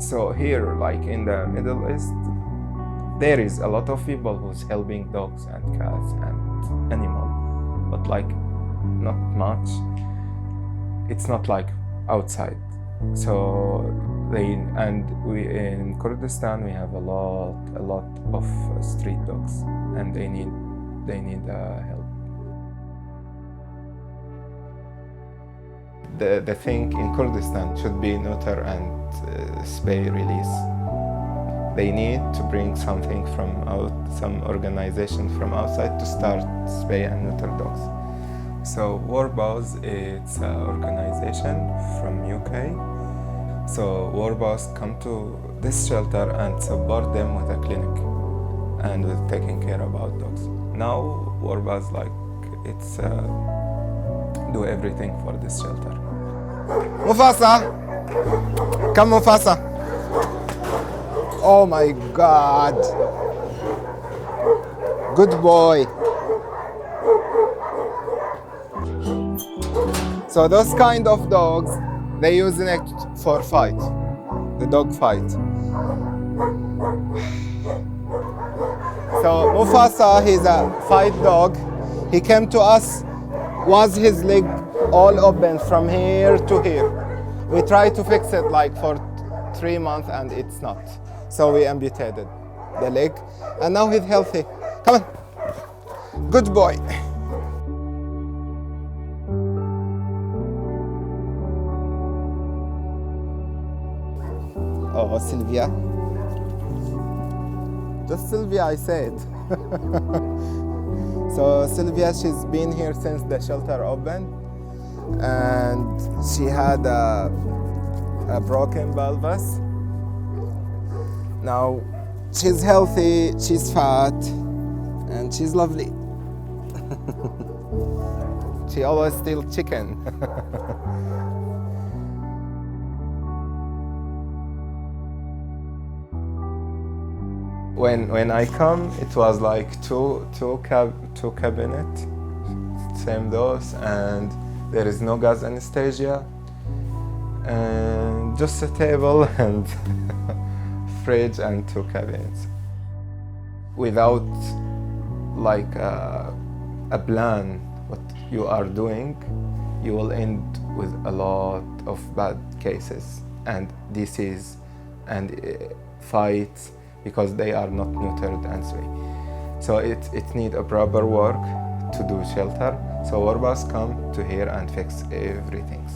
So here, like in the Middle East, there is a lot of people who's helping dogs and cats and animals, but like not much. It's not like outside. So we in Kurdistan we have a lot of street dogs, and they need help. The thing in Kurdistan should be neuter and spay release. They need to bring something from some organization from outside to start spay and neuter dogs. So Paws, it's an organization from UK. So Paws come to this shelter and support them with a clinic and with taking care about dogs. Now Paws it's do everything for this shelter. Mufasa! Come Mufasa! Oh my God! Good boy! So those kind of dogs, they use it for fight, the dog fight. So Mufasa, he's a fight dog. He came to us, was his leg all open from here to here. We tried to fix it like for 3 months and it's not. So we amputated the leg and now he's healthy. Come on, good boy. Oh, Sylvia. Just Sylvia, I said. So Sylvia, she's been here since the shelter opened, and she had a broken pelvis. Now she's healthy, she's fat, and she's lovely. She always steals chicken. When I come, it was like two cabinet, same dose, and there is no gas anesthesia, and just a table and fridge and 2 cabinets. Without like a plan what you are doing, you will end with a lot of bad cases and disease and fights, because they are not neutered and spay. So it needs a proper work to do shelter. So Paws come to here and fix everything.